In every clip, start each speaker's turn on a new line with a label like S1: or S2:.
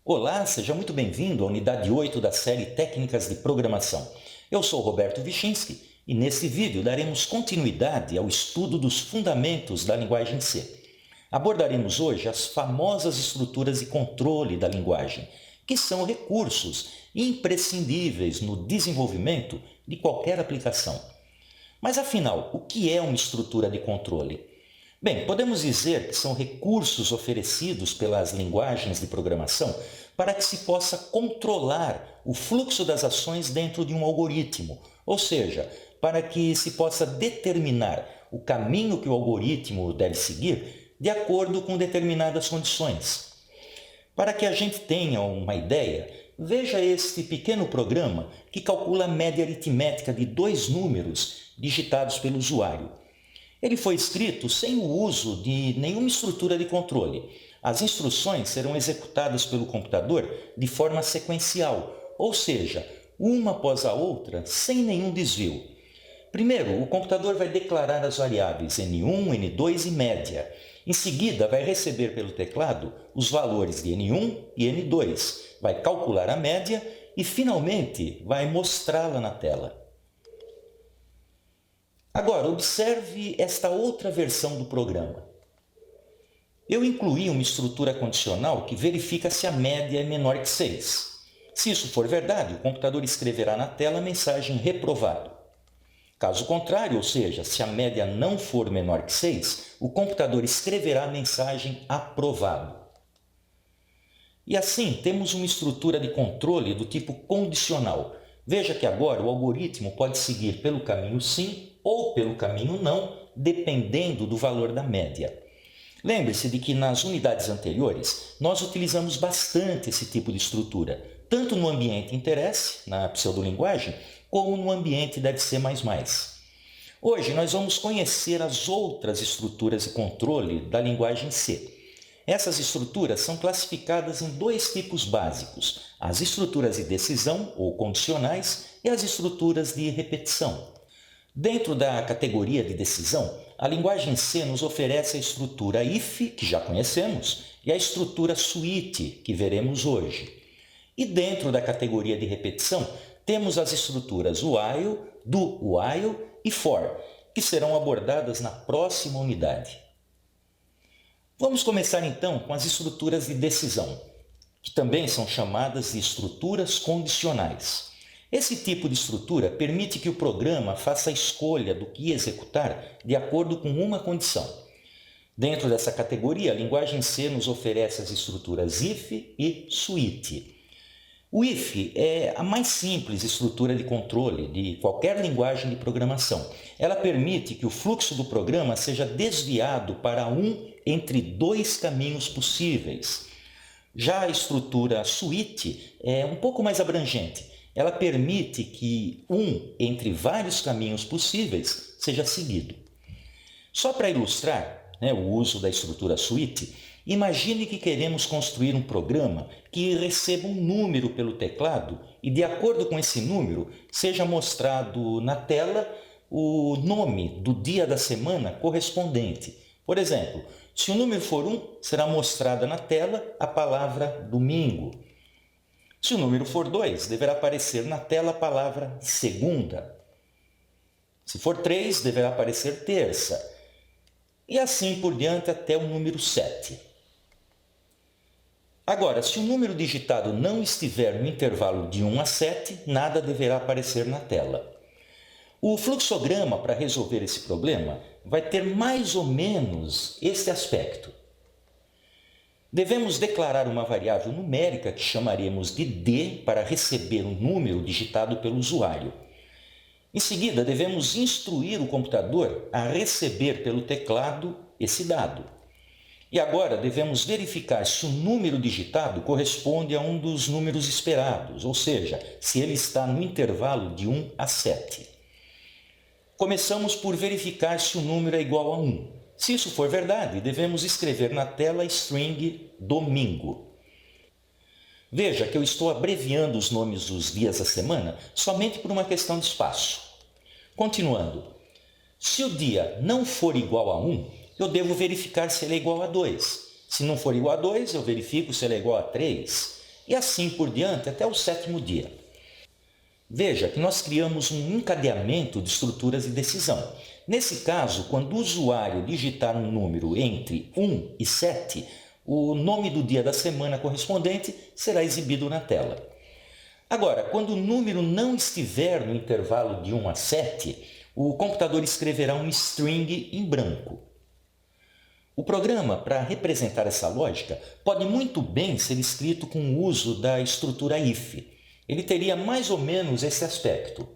S1: Olá, seja muito bem-vindo à unidade 8 da série Técnicas de Programação. Eu sou Roberto Vichinski e neste vídeo daremos continuidade ao estudo dos fundamentos da linguagem C. Abordaremos hoje as famosas estruturas de controle da linguagem, que são recursos imprescindíveis no desenvolvimento de qualquer aplicação. Mas afinal, o que é uma estrutura de controle? Bem, podemos dizer que são recursos oferecidos pelas linguagens de programação para que se possa controlar o fluxo das ações dentro de um algoritmo, ou seja, para que se possa determinar o caminho que o algoritmo deve seguir de acordo com determinadas condições. Para que a gente tenha uma ideia, veja este pequeno programa que calcula a média aritmética de dois números digitados pelo usuário. Ele foi escrito sem o uso de nenhuma estrutura de controle. As instruções serão executadas pelo computador de forma sequencial, ou seja, uma após a outra, sem nenhum desvio. Primeiro, o computador vai declarar as variáveis N1, N2 e média. Em seguida, vai receber pelo teclado os valores de N1 e N2, vai calcular a média e, finalmente, vai mostrá-la na tela. Agora, observe esta outra versão do programa. Eu incluí uma estrutura condicional que verifica se a média é menor que 6. Se isso for verdade, o computador escreverá na tela a mensagem reprovado. Caso contrário, ou seja, se a média não for menor que 6, o computador escreverá a mensagem aprovado. E assim, temos uma estrutura de controle do tipo condicional. Veja que agora o algoritmo pode seguir pelo caminho sim ou pelo caminho não, dependendo do valor da média. Lembre-se de que nas unidades anteriores, nós utilizamos bastante esse tipo de estrutura, tanto no ambiente interesse, na pseudolinguagem, como no ambiente deve ser mais. Hoje nós vamos conhecer as outras estruturas de controle da linguagem C. Essas estruturas são classificadas em dois tipos básicos, as estruturas de decisão, ou condicionais, e as estruturas de repetição. Dentro da categoria de decisão, a linguagem C nos oferece a estrutura if, que já conhecemos, e a estrutura switch, que veremos hoje. E dentro da categoria de repetição, temos as estruturas while, do while e for, que serão abordadas na próxima unidade. Vamos começar então com as estruturas de decisão, que também são chamadas de estruturas condicionais. Esse tipo de estrutura permite que o programa faça a escolha do que executar de acordo com uma condição. Dentro dessa categoria, a linguagem C nos oferece as estruturas if e switch. O if é a mais simples estrutura de controle de qualquer linguagem de programação. Ela permite que o fluxo do programa seja desviado para um entre dois caminhos possíveis. Já a estrutura switch é um pouco mais abrangente. Ela permite que um entre vários caminhos possíveis seja seguido. Só para ilustrar o uso da estrutura switch, imagine que queremos construir um programa que receba um número pelo teclado e, de acordo com esse número, seja mostrado na tela o nome do dia da semana correspondente. Por exemplo, se o número for 1, será mostrada na tela a palavra domingo. Se o número for 2, deverá aparecer na tela a palavra segunda. Se for 3, deverá aparecer terça. E assim por diante até o número 7. Agora, se o número digitado não estiver no intervalo de 1 a 7, nada deverá aparecer na tela. O fluxograma para resolver esse problema vai ter mais ou menos este aspecto. Devemos declarar uma variável numérica que chamaremos de D para receber um número digitado pelo usuário. Em seguida, devemos instruir o computador a receber pelo teclado esse dado. E agora devemos verificar se o número digitado corresponde a um dos números esperados, ou seja, se ele está no intervalo de 1 a 7. Começamos por verificar se o número é igual a 1. Se isso for verdade, devemos escrever na tela a string domingo. Veja que eu estou abreviando os nomes dos dias da semana somente por uma questão de espaço. Continuando, se o dia não for igual a 1, eu devo verificar se ele é igual a 2. Se não for igual a 2, eu verifico se ele é igual a 3. e assim por diante até o 7º dia. Veja que nós criamos um encadeamento de estruturas de decisão. Nesse caso, quando o usuário digitar um número entre 1 e 7, o nome do dia da semana correspondente será exibido na tela. Agora, quando o número não estiver no intervalo de 1 a 7, o computador escreverá um string em branco. O programa, para representar essa lógica, pode muito bem ser escrito com o uso da estrutura if. Ele teria mais ou menos esse aspecto.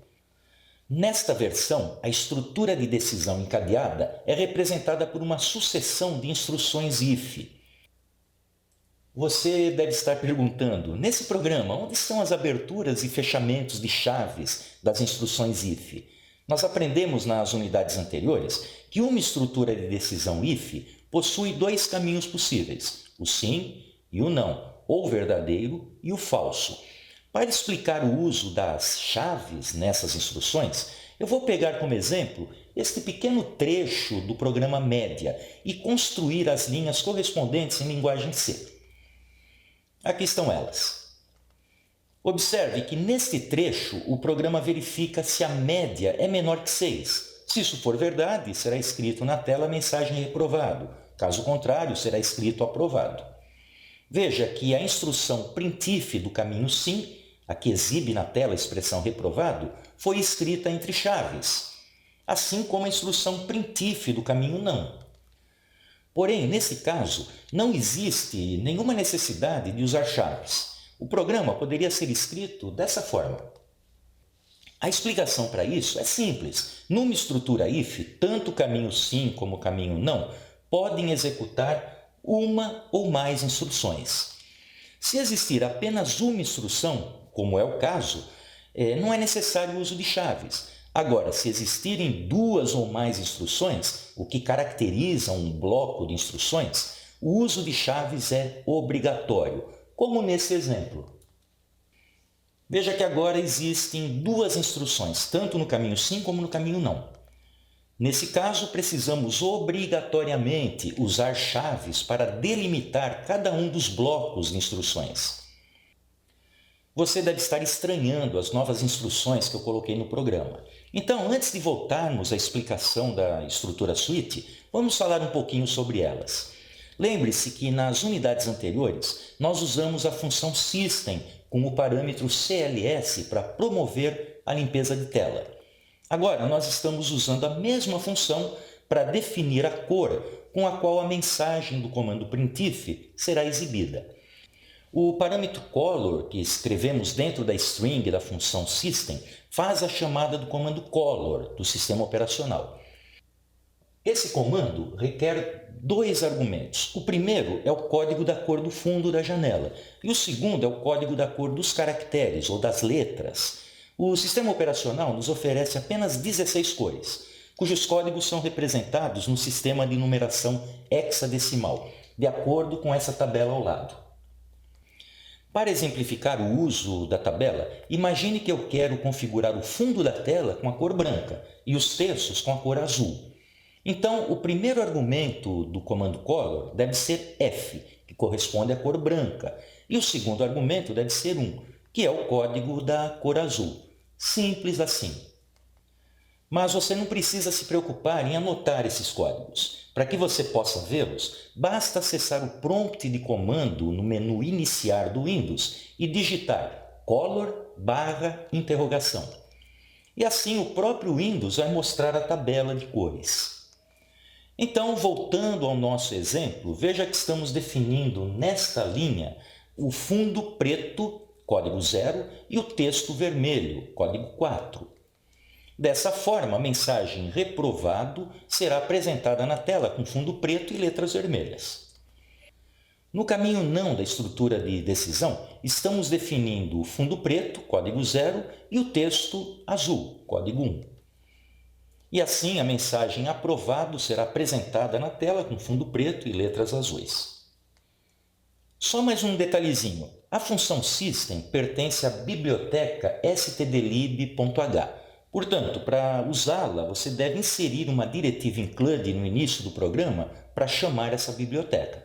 S1: Nesta versão, a estrutura de decisão encadeada é representada por uma sucessão de instruções if. Você deve estar perguntando, nesse programa, onde estão as aberturas e fechamentos de chaves das instruções if? Nós aprendemos nas unidades anteriores que uma estrutura de decisão if possui dois caminhos possíveis, o sim e o não, ou o verdadeiro e o falso. Para explicar o uso das chaves nessas instruções, eu vou pegar como exemplo este pequeno trecho do programa média e construir as linhas correspondentes em linguagem C. Aqui estão elas. Observe que neste trecho o programa verifica se a média é menor que 6. Se isso for verdade, será escrito na tela a mensagem reprovado. Caso contrário, será escrito aprovado. Veja que a instrução printf do caminho sim, a que exibe na tela a expressão reprovado, foi escrita entre chaves, assim como a instrução printf do caminho não. Porém, nesse caso, não existe nenhuma necessidade de usar chaves. O programa poderia ser escrito dessa forma. A explicação para isso é simples. Numa estrutura if, tanto o caminho sim como o caminho não podem executar uma ou mais instruções. Se existir apenas uma instrução, como é o caso, não é necessário o uso de chaves. Agora, se existirem duas ou mais instruções, o que caracteriza um bloco de instruções, o uso de chaves é obrigatório, como nesse exemplo. Veja que agora existem duas instruções, tanto no caminho sim como no caminho não. Nesse caso, precisamos obrigatoriamente usar chaves para delimitar cada um dos blocos de instruções. Você deve estar estranhando as novas instruções que eu coloquei no programa. Então, antes de voltarmos à explicação da estrutura switch, vamos falar um pouquinho sobre elas. Lembre-se que nas unidades anteriores, nós usamos a função system com o parâmetro cls para promover a limpeza de tela. Agora, nós estamos usando a mesma função para definir a cor com a qual a mensagem do comando printf será exibida. O parâmetro color, que escrevemos dentro da string da função system, faz a chamada do comando color do sistema operacional. Esse comando requer dois argumentos. O primeiro é o código da cor do fundo da janela e o segundo é o código da cor dos caracteres ou das letras. O sistema operacional nos oferece apenas 16 cores, cujos códigos são representados no sistema de numeração hexadecimal, de acordo com essa tabela ao lado. Para exemplificar o uso da tabela, imagine que eu quero configurar o fundo da tela com a cor branca e os terços com a cor azul. Então, o primeiro argumento do comando color deve ser F, que corresponde à cor branca, e o segundo argumento deve ser 1, que é o código da cor azul. Simples assim. Mas você não precisa se preocupar em anotar esses códigos. Para que você possa vê-los, basta acessar o prompt de comando no menu iniciar do Windows e digitar color/interrogação. E assim o próprio Windows vai mostrar a tabela de cores. Então, voltando ao nosso exemplo, veja que estamos definindo nesta linha o fundo preto, código 0, e o texto vermelho, código 4. Dessa forma, a mensagem reprovado será apresentada na tela com fundo preto e letras vermelhas. No caminho não da estrutura de decisão, estamos definindo o fundo preto, código 0, e o texto azul, código 1. E assim a mensagem aprovado será apresentada na tela com fundo preto e letras azuis. Só mais um detalhezinho. A função system pertence à biblioteca stdlib.h. Portanto, para usá-la, você deve inserir uma diretiva include no início do programa para chamar essa biblioteca.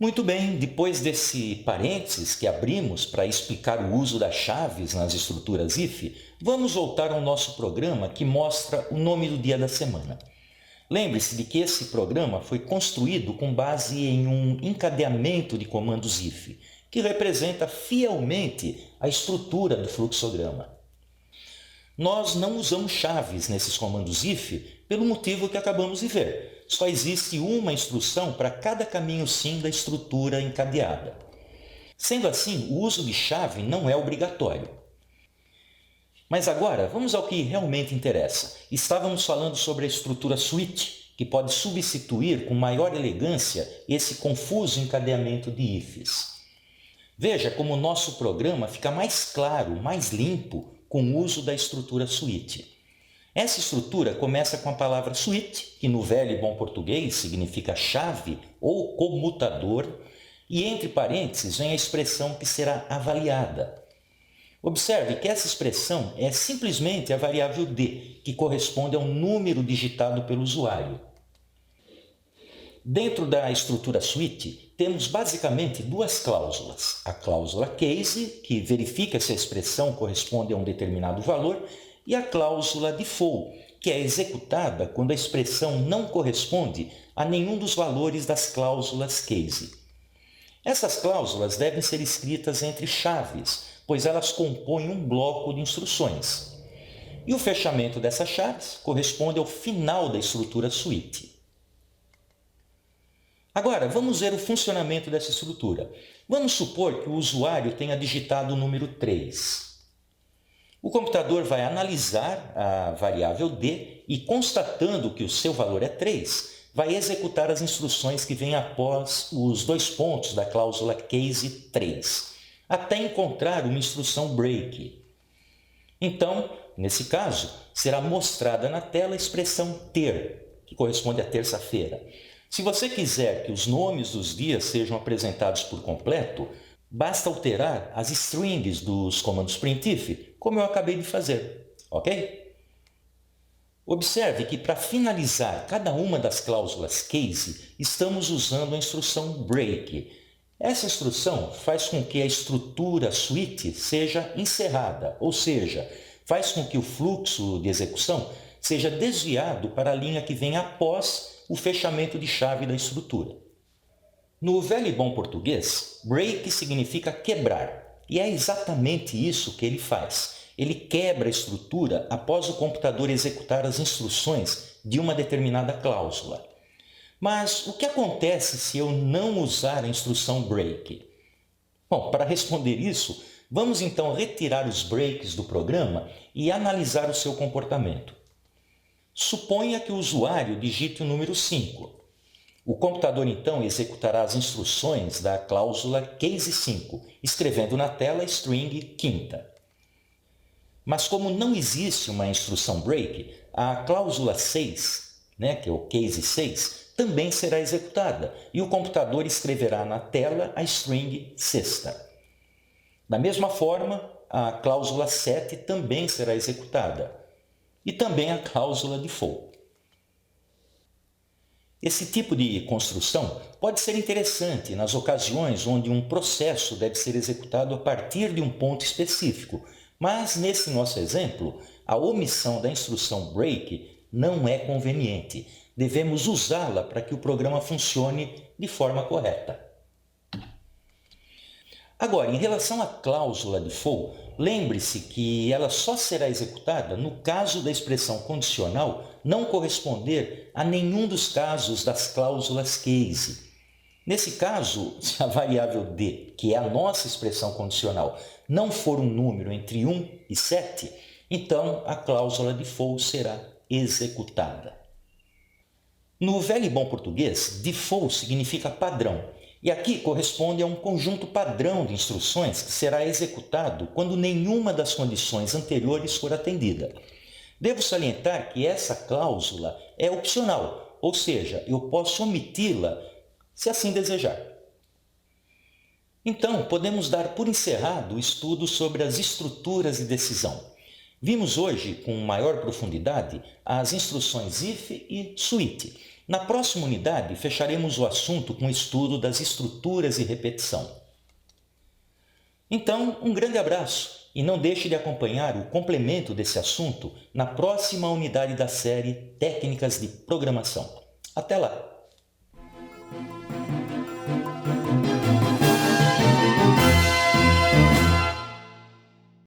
S1: Muito bem, depois desse parênteses que abrimos para explicar o uso das chaves nas estruturas if, vamos voltar ao nosso programa que mostra o nome do dia da semana. Lembre-se de que esse programa foi construído com base em um encadeamento de comandos if, que representa fielmente a estrutura do fluxograma. Nós não usamos chaves nesses comandos if pelo motivo que acabamos de ver. Só existe uma instrução para cada caminho sim da estrutura encadeada. Sendo assim, o uso de chave não é obrigatório. Mas agora, vamos ao que realmente interessa. Estávamos falando sobre a estrutura switch, que pode substituir com maior elegância esse confuso encadeamento de ifs. Veja como o nosso programa fica mais claro, mais limpo, com o uso da estrutura switch. Essa estrutura começa com a palavra switch, que no velho e bom português significa chave ou comutador, e entre parênteses vem a expressão que será avaliada. Observe que essa expressão é simplesmente a variável d, que corresponde ao número digitado pelo usuário. Dentro da estrutura switch, temos basicamente duas cláusulas. A cláusula case, que verifica se a expressão corresponde a um determinado valor, e a cláusula default, que é executada quando a expressão não corresponde a nenhum dos valores das cláusulas case. Essas cláusulas devem ser escritas entre chaves, pois elas compõem um bloco de instruções. E o fechamento dessas chaves corresponde ao final da estrutura switch. Agora, vamos ver o funcionamento dessa estrutura. Vamos supor que o usuário tenha digitado o número 3. O computador vai analisar a variável d e, constatando que o seu valor é 3, vai executar as instruções que vêm após os dois pontos da cláusula case 3, até encontrar uma instrução break. Então, nesse caso, será mostrada na tela a expressão ter, que corresponde a terça-feira. Se você quiser que os nomes dos dias sejam apresentados por completo, basta alterar as strings dos comandos printf, como eu acabei de fazer, ok? Observe que para finalizar cada uma das cláusulas case, estamos usando a instrução break. Essa instrução faz com que a estrutura switch seja encerrada, ou seja, faz com que o fluxo de execução seja desviado para a linha que vem após o fechamento de chave da estrutura. No velho e bom português, break significa quebrar, e é exatamente isso que ele faz. Ele quebra a estrutura após o computador executar as instruções de uma determinada cláusula. Mas o que acontece se eu não usar a instrução break? Bom, para responder isso, vamos então retirar os breaks do programa e analisar o seu comportamento. Suponha que o usuário digite o número 5. O computador então executará as instruções da cláusula case 5, escrevendo na tela a string quinta. Mas como não existe uma instrução break, a cláusula 6, que é o case 6, também será executada e o computador escreverá na tela a string sexta. Da mesma forma, a cláusula 7 também será executada. E também a cláusula default. Esse tipo de construção pode ser interessante nas ocasiões onde um processo deve ser executado a partir de um ponto específico, mas nesse nosso exemplo, a omissão da instrução break não é conveniente. Devemos usá-la para que o programa funcione de forma correta. Agora, em relação à cláusula default, lembre-se que ela só será executada no caso da expressão condicional não corresponder a nenhum dos casos das cláusulas case. Nesse caso, se a variável d, que é a nossa expressão condicional, não for um número entre 1 e 7, então a cláusula default será executada. No velho e bom português, default significa padrão. E aqui corresponde a um conjunto padrão de instruções que será executado quando nenhuma das condições anteriores for atendida. Devo salientar que essa cláusula é opcional, ou seja, eu posso omiti-la se assim desejar. Então, podemos dar por encerrado o estudo sobre as estruturas de decisão. Vimos hoje, com maior profundidade, as instruções if e switch. Na próxima unidade, fecharemos o assunto com o estudo das estruturas e repetição. Então, um grande abraço e não deixe de acompanhar o complemento desse assunto na próxima unidade da série Técnicas de Programação. Até lá!